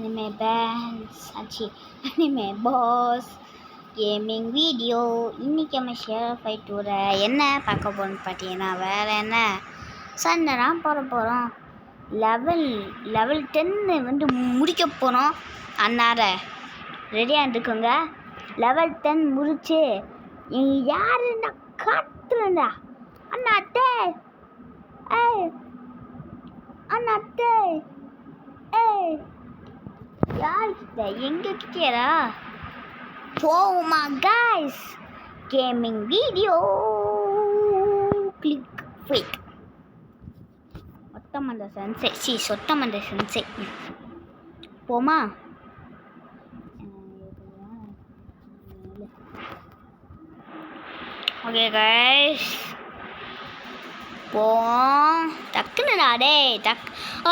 anime bands anime boss gaming video. இன்றைக்கி நம்ம share ஃபைட்டோட என்ன பார்க்க போகிறோம்னு பார்த்தீங்கன்னா வேறு என்ன சண்டைலாம் போகிறோம். லெவல் 10 வந்து முடிக்க போகிறோம். அன்னார ரெடியாக இருந்துக்கோங்க. லெவல் 10 முடிச்சு யாருன்னா காத்துறா அண்ணாத்தே அண்ணாத்தே யார்கிட்ட எங்ககிட்டயா போமா guys. Gaming video click wait மொத்தமந்த சென்சை சொத்தமந்த சென்சை போமா. ஓகே கைஸ் போம். டக்குனுடா டேய்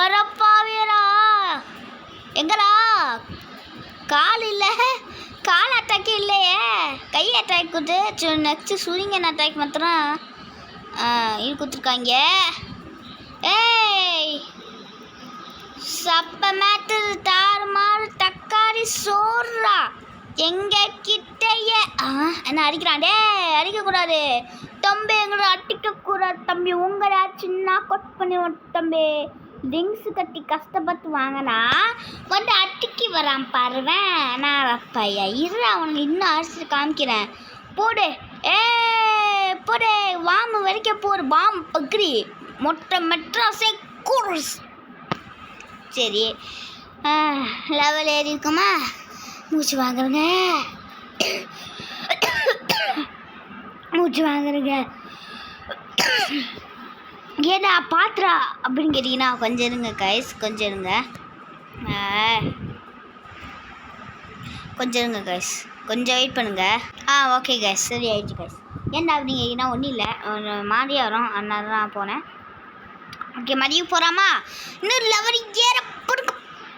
அரப்பாவியரா எங்கடா கால் இல்லை, கால் அட்டாக்கு இல்லையே, கை அட்டாக் கொடுத்து நெக்ஸ்ட்டு சூரியன் அட்டாக் மாத்திரம் இது கொடுத்துருக்காங்க. ஏய் சப்ப மேட்டர் தாறுமாறு தக்காளி சோறா எங்க கிட்டையே என்ன அடிக்கிறான். டே அடிக்கக்கூடாது தம்பி, எங்களை அடிக்கக்கூடாது தம்பி. உங்களை சின்ன கொட் பண்ணுவோம் தம்பி. ட்ரிங்க்ஸ் கட்டி கஷ்டப்பட்டு வாங்கினா வந்து அட்டிக்கு வரான் பாருவேன். நான் அப்பையா இரு அவனுக்கு இன்னும் அரிசி காமிக்கிறேன். போடு போடு வாமு வரைக்கும் போடு. பாம் பக்ரி மொட்டை மெட்ராஸே கூர்ஸ். சரி லெவல் ஏறி இருக்குமா? மூச்சு வாங்குறேங்க ஏடா பாத்ரா அப்படின்னு கேட்டிங்கன்னா கொஞ்சம் இருங்க கைஸ், கொஞ்சம் இருங்க கொஞ்சம் வெயிட் பண்ணுங்க. ஓகே கைஸ், சரி ஆயிடுச்சு கைஸ். ஏன்டா அப்படின்னு கேட்டிங்கன்னா ஒன்றும் இல்லை, ஒரு மாதிரி வரும் அதனால தான் போனேன். ஓகே மதியம் போகிறாமா? இன்னும் லெவல் ஏற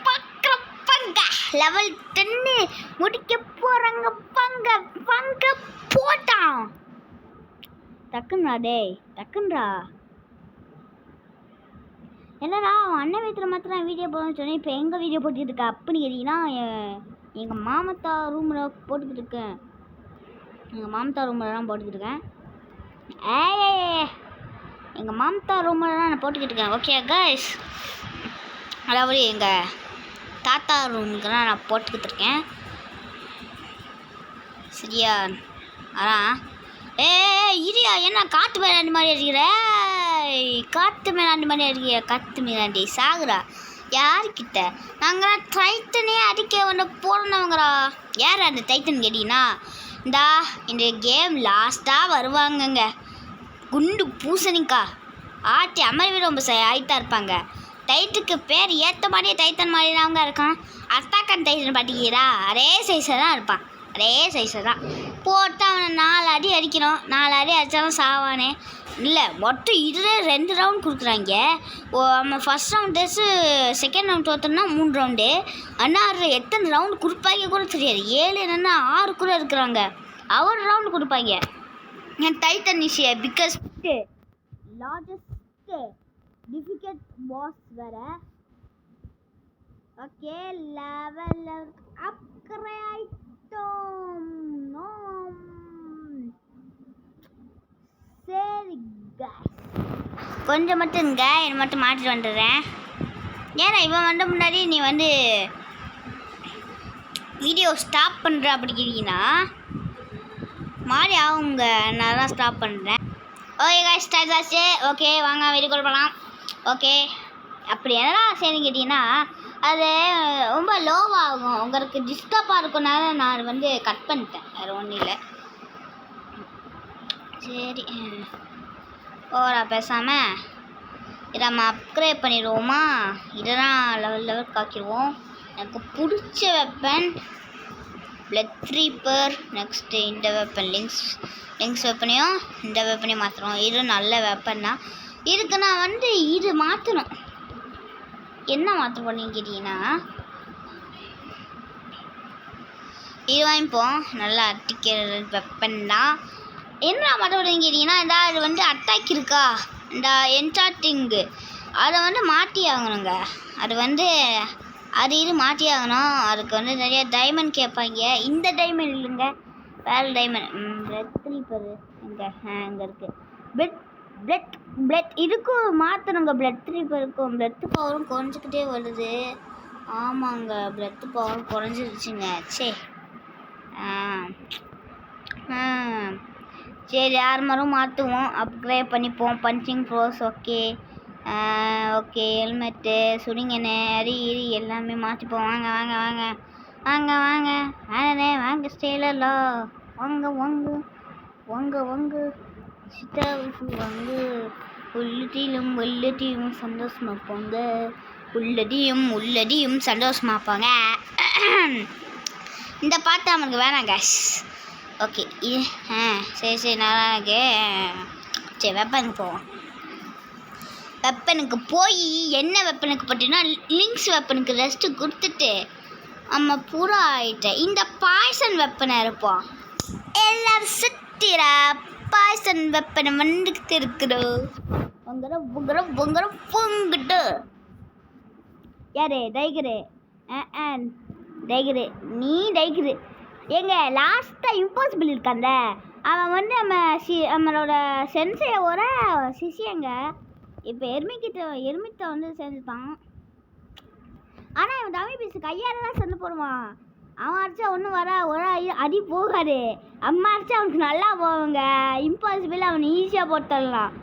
பார்க்குறப்பாங்க. லெவல் 10 முடிக்க போகிறாங்க. பங்க போட்டான். டக்குன்றா டேய் டக்குன்றா. என்னடா அண்ணன் வீட்டில் மாத்திரம் வீடியோ போடணும்னு சொன்னேன், இப்போ எங்கள் வீடியோ போட்டுக்கிட்டு இருக்கா அப்படின்னு கேட்டிங்கன்னா எங்கள் மாமத்தா ரூமில் போட்டுக்கிட்டு இருக்கேன். எங்கள் மாமத்தா ரூமில் போட்டுக்கிட்டு இருக்கேன். எங்கள் மாமத்தா ரூமில் தான் நான் போட்டுக்கிட்டு இருக்கேன். ஓகே கைஸ், அதாவது எங்கள் தாத்தா ரூமுக்கு தான் நான் போட்டுக்கிட்டு இருக்கேன். சரியா? அதான் இரியா என்ன காற்று மேலாண்டி மாதிரி இருக்கிற? காற்று மேலாண்டி மாதிரி இருக்கிற. காற்று மேலாண்டி சாகுறா யார்கிட்ட? நாங்கள் டைட்டனே அடிக்க ஒன்று போடணுங்கிறா. யார் அந்த டைட்டன் கேட்டிங்கன்னா இந்த கேம் லாஸ்ட்டாக வருவாங்கங்க. குண்டு பூசணிக்கா ஆட்டி அமர்வி ரொம்ப ஆயிட்டா இருப்பாங்க. டைட்டுக்கு பேர் ஏற்ற மாதிரியே டைட்டன் மாதிரி தாங்க இருக்கான். அத்தாக்கன் டைட்டன் பாட்டிக்கிறா அதே சைஸில் தான் இருப்பான். அதே சைஸில் தான் போட்டு அவனை 4 அடி அடிக்கணும். 4 அடி அடித்தாலும் சாவானே இல்லை. மொத்தம் இதுவே 2 ரவுண்ட் கொடுக்குறாங்க. நம்ம ஃபஸ்ட் ரவுண்ட் டேஸு செகண்ட் ரவுண்ட் தோற்றோம்னா 3 ரவுண்டு. ஆனால் எத்தனை ரவுண்டு கொடுப்பாங்க கூட தெரியாது. 7 என்னென்னா 6 கூட இருக்கிறாங்க. ஒரு ரவுண்டு கொடுப்பாங்க. Titan is biggest largest difficult boss வேறு. ஓகே லெவல் அப்கிரேட் சரி கொஞ்சம் மட்டும் இருங்க, என்னை மட்டும் மாட்டிட்டு வந்துடுறேன். ஏன்னா இவன் வந்த முன்னாடி நீ வந்து வீடியோ ஸ்டாப் பண்ணுற அப்படி கேட்டிங்கன்னா மாறி ஆகுங்க. நான் தான் ஸ்டாப் பண்ணுறேன். ஓகே கைஸ் ஸ்டார்ட் ஆச்சு. ஓகே வாங்க வீடியோ கால் பண்ணலாம். ஓகே அப்படி என்னடா சரின்னு கேட்டிங்கன்னா அது ரொம்ப லோவாகும், உங்களுக்கு டிஸ்டர்பாக இருக்குனால நான் வந்து கட் பண்ணிட்டேன். வேறு ஒன்றும் இல்லை. சரி ஓரா பேசாமல் இதை நம்ம அப்கிரேட் பண்ணிடுவோமா? இதெல்லாம் லெவல் காக்கிடுவோம். எனக்கு பிடிச்ச வெப்பன் பிளட் த்ரீப்பர். நெக்ஸ்ட்டு இந்த வெப்பன் லிங்க்ஸ் வெப்பனையும் இந்த வெப்பனையும் மாற்றணும். இது நல்ல வெப்பன் தான். இதுக்கு நான் வந்து இது மாற்றணும். என்ன மாற்ற போறீங்கன்னு கேட்டிங்கன்னா இது வாங்கிப்போம். நல்லா அட்டிக்கிற வெப்பன் தான். என்ன மாற்ற போறீங்கன்னு கேட்டிங்கன்னா இது வந்து அட்டாக் இருக்கா இந்த என்சாட்டிங்கு அதை வந்து மாற்றி ஆகணுங்க. அது வந்து அது இது மாற்றி ஆகணும். அதுக்கு வந்து நிறைய டைமண்ட் கேட்பாங்க. இந்த டைமண்ட் இல்லைங்க, வேறு டைமண்ட். பிளட் த்ரீப்பர் இங்கே இங்கே இருக்குது. பிளட் இதுக்கும் மாற்றணுங்க. பிளட் த்ரீப்பருக்கும் பிளட் பவரும் குறைஞ்சிக்கிட்டே வருது. ஆமாங்க, பிளட் பவர் குறைஞ்சிருச்சுங்க. சரி ஆர்மரும் மாற்றுவோம், அப்கிரேட் பண்ணிப்போம். Punching bros okay. Okay helmet சுடிங்கண்ணே அரி இரி எல்லாமே மாற்றிப்போம். வாங்க வாங்க வாங்க வாங்க வாங்க வாங்கண்ணே வாங்க ஸ்டேலோ வாங்க வாங்க வாங்க வாங்க சித்தாவுக்கு வாங்க. உள்ளடியும் சந்தோஷமா போங்க. உள்ளடியும் சந்தோஷமா போங்க. இந்த பாட்டு அவனுக்கு வேணாம் கேஷ். ஓகே சரி நல்லா இருக்கு. சரி வெப்பனுக்கு போவோம். வெப்பனுக்கு போய் என்ன வெப்பனுக்கு போட்டீங்கன்னா லிங்க்ஸ் வெப்பனுக்கு ரெஸ்ட்டு கொடுத்துட்டு நம்ம பூரா ஆகிட்டேன். இந்த பாய்சன் வெப்பனை இருப்போம். எல்லாரும் சுத்திரா பாய்சன் வெப்பனை வந்துக்கிட்டு இருக்கிறோம். பொங்கிட்டு யாரு டைகரு டைகரு நீ டைகரு எங்க லாஸ்ட்டாக இம்பாசிபிள் இருக்காந்த அவன் வந்து நம்மளோட சென்சையோட சிஷியங்க. இப்போ எருமிட்ட வந்து சேர்ந்துட்டான். ஆனால் இவன் தமிழ் பீஸு கையால் தான் சண்டை போடுவான். அவன் அடித்தா ஒன்றும் ஒரு அடி போகாது. அம்மா அடித்தா அவனுக்கு நல்லா போவாங்க. இம்பாசிபிள் அவனை ஈஸியாக போட்டுடலாம்.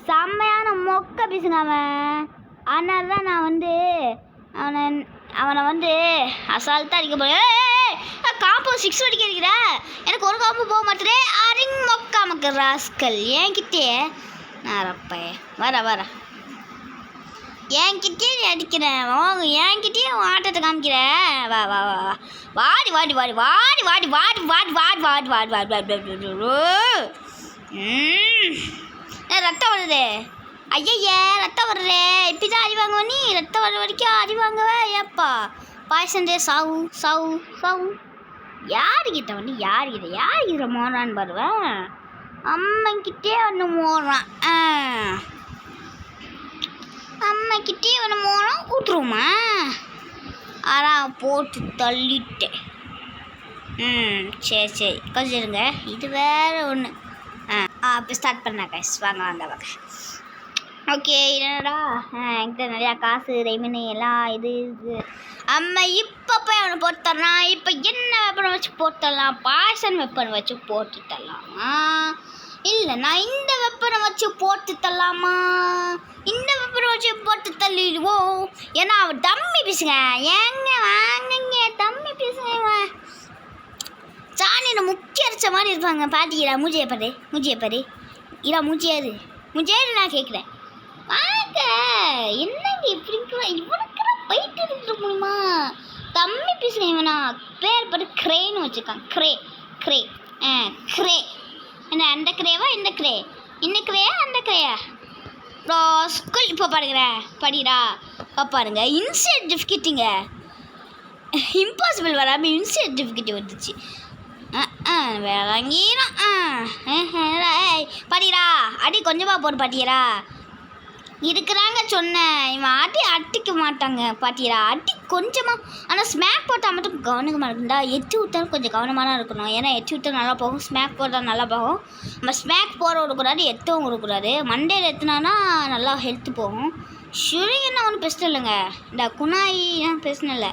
செம்மையான மொக்க பீஸுங்க அவன். அதனால தான் நான் வந்து அவனை வந்து அசால்ட்டாக அடிக்க போகிறேன். காம்போ 6 அடிக்க இருக்கிற எனக்கு ஒரு காம்போ போக மாட்டேறே. அரிங் மொக்கா மக்க ராஸ்கல் என்கிட்டே நான் ரப்பே வர என்கிட்டே நீ அடிக்கிறேன். என்கிட்டயே ஆட்டத்தை காமிக்கிற. வா வா வா வாடி வாடி வாடி வாடி வாடி வாடி வாடி வாடி வாடி வாடி வாடி வாடி ரத்தம் வருது. ஐயா ரத்தம் வர்றே. இப்படி தான் அடி வாங்குவ நீ? ரத்தம் வர வரைக்கும் அடி வாங்குவ ஏப்பா? பாய்சன்டே சாவு சாவு சாவு. யாருக்கிட்ட வந்து யாருக்கிட்ட மோறான்னு பாருவேன். அம்மைக்கிட்டே ஒன்று மோறான். அம்மைக்கிட்டே ஒன்று மோறான் ஊற்றுருமா? ஆனால் போட்டு தள்ளிட்டேன். சரி கொஞ்சம் இருங்க. இது வேறு ஒன்று. இப்போ ஸ்டார்ட் பண்ணா கைஸ். வாங்க ஓகே என்னடா என்கிட்ட நிறையா காசு ரைமினி எல்லாம் இது அம்மா இப்போ போய் அவனை போட்டு தரலாம். இப்போ என்ன வெப்பனை வச்சு போட்டுடலாம்? பாய்சன் வெப்பனை வச்சு போட்டு தரலாமா? இல்லை நான் இந்த வெப்பனை வச்சு போட்டு தரலாமா? இந்த வெப்பனை வச்சு போட்டு தள்ளிடுவோம். ஏன்னா அவன் தம்மி பீசுங்க. ஏங்க வாங்கங்க தம்மி பீசுங்க. சாணியில் முக்கிய அரைச்ச மாதிரி இருப்பாங்க. பாட்டிக்கிறா மூஞ்சியை பாரு இரா மூஞ்சியாரு நான் கேட்குறேன். வாங்க என்னங்க இப்படிங்களா? இவனுக்குலாம் போயிட்டு இருக்க முடியுமா? தம்மி பீசுங்க. இவனா பேர் பட்டு க்ரேன்னு வச்சுருக்கான். க்ரே என்ன அந்த க்ரேவா இந்த க்ரேயா அந்த க்ரேயா? ஸ்கூல் இப்போ படிக்கிறா பாருங்க. இன்சென்டிஃபிகேட்டுங்க இம்பாசிபிள் வராமல் இன்சென்டிஃபிகேட் வந்துச்சு. வேறங்கிடும். படிக்கிறா அடி கொஞ்சமாக போட்டு பாட்டியரா இருக்கிறாங்க சொன்னேன். இவன் அடிக்க மாட்டாங்க பாட்டியரா. அடி கொஞ்சமாக. ஆனால் ஸ்மாக் போட்டால் மட்டும் கவனிக்க மாட்டேங்குதா? எச்சு விட்டாலும் கொஞ்சம் கவனமாக தான் இருக்கணும். ஏன்னா எச்சு விட்டால் நல்லா போகும், ஸ்மாக் போட்டால் நல்லா போகும். நம்ம ஸ்மாக் போட விடக்கூடாது, எத்தவும் விடக்கூடாது. மண்டையில் எத்துனானா நல்லா ஹெல்த்து போகும். ஷுரிங்கன்னா ஒன்றும் பிரச்சனை இல்லைங்க. இந்த குணாயிலாம் பிரச்சனை இல்லை.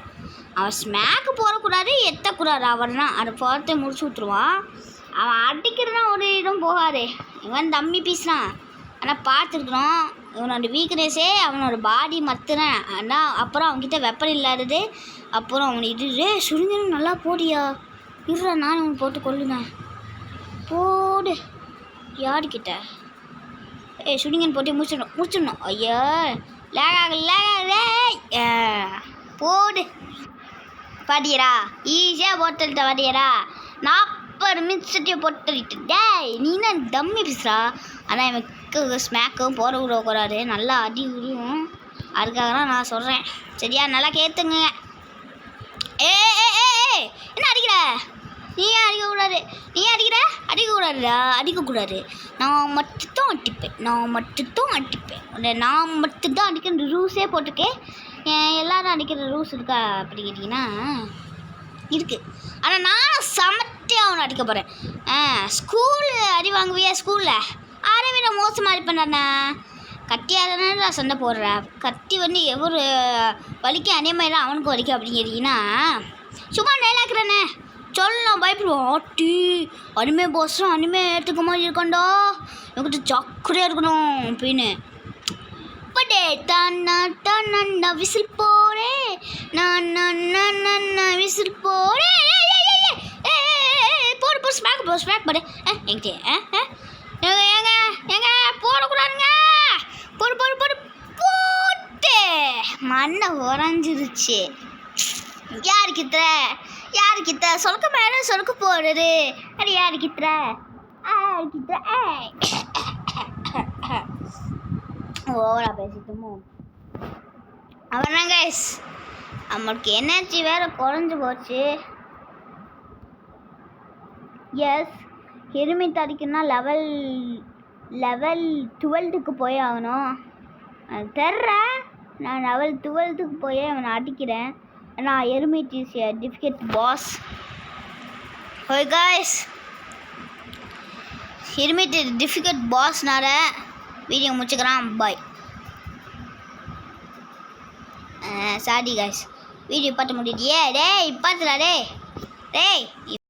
அவன் ஸ்மாக்கு போடக்கூடாது, எத்தக்கூடாது. அவன் தான் அதை போகிறத முடிச்சு விட்ருவான். அவன் அடிக்கிறதுனா ஒரு இடம் போகாது. இவன் தம்மி பீஸ்தான். ஆனால் பார்த்துருக்குறோம் இவனோட வீக்னஸே அவனோட பாடி மத்துனேன். ஆனால் அப்புறம் அவன்கிட்ட வெப்பன் இல்லாதது. அப்புறம் அவனை இது சுருங்கன்னு நல்லா போடியா இருறா நான் அவனை போட்டு கொள்ளுனேன். போடு யாருக்கிட்ட சுருங்கன்னு போட்டு முடிச்சிடணும். ஐயா லேகாக போடு பாட்டியரா. ஈஸியாக போட்டுட்ட பாட்டியரா. 40 நிமிஷத்தையே போட்டுட்டு டேய் நீ தான் தம்மி பேசுகிறா. ஆனால் எனக்கு ஸ்மாக்கும் போட விடக்கூடாது. நல்லா அடி விடுவோம். அதுக்காக தான் நான் சொல்கிறேன். சரியா நல்லா கேட்டுங்க. என்ன அடிக்கிற? நீ அடிக்கக்கூடாது. நீ அடிக்கக்கூடாதுடா. அடிக்கக்கூடாது. நான் மட்டும்தான் அடிப்பேன். நான் மட்டும்தான் அடிக்கணும். ரூல்ஸே போட்டிருக்கேன். எல்லாரும் அடிக்கிற ரூல்ஸ் இருக்கா அப்படி கேட்டிங்கன்னா இருக்குது. ஆனால் நான் சமத்தியாக அவனை அடிக்க போகிறேன். ஸ்கூலு அடி வாங்குவியா ஸ்கூலில்? அதை விட மோசமாக இருப்பேன்டாண்ணா. கத்தியாக தானே சண்டை போடுறேன். கத்தி வந்து எவ்வளோ வலிக்க அதே மாதிரி தான் அவனுக்கு வலிக்க அப்படின்னு கேட்டிங்கன்னா சும்மா நேலாக்குறேண்ணே சொல்லலாம் பயப்படுவோம். ஆட்டி அனிமே போஸ்டும் அனிமே ஏற்றுக்க மாதிரி இருக்கண்டா என்கிட்ட ஜாக்கிரதையாக இருக்கணும் அப்படின்னு. படே தன்னா விசில் போறே நான் விசில் போறே போடு ஸ்மாக் போடு எங்கிட்டே எங்க போடக்கூடாதுங்க. போடு போட்டு மண்ணை உறைஞ்சிருச்சு. யாரு கிட்ட சொலுக்க மேலே சொலுக்க போடுறது. அது யாரு கிட்ட ஓவரா பேசிட்டோமோ. அவன் கைஸ் நம்மளுக்கு எனர்ஜி வேறு குறைஞ்சி போச்சு. எஸ் ஹெர்மிட் அடிக்கணும்னா லெவல் 12க்கு போய் ஆகணும். அது தெரிறேன். நான் லெவல் 12க்கு போய் அவனை அடிக்கிறேன். நான் hermit is a difficult boss. Okay guys hermit difficult பாஸ்னால வீடியோ முடிச்சுக்கிறான். பாய். சாரி கைஸ் வீடியோ பார்த்து முடிட்டியே. டேய் பார்த்துடா டேய்.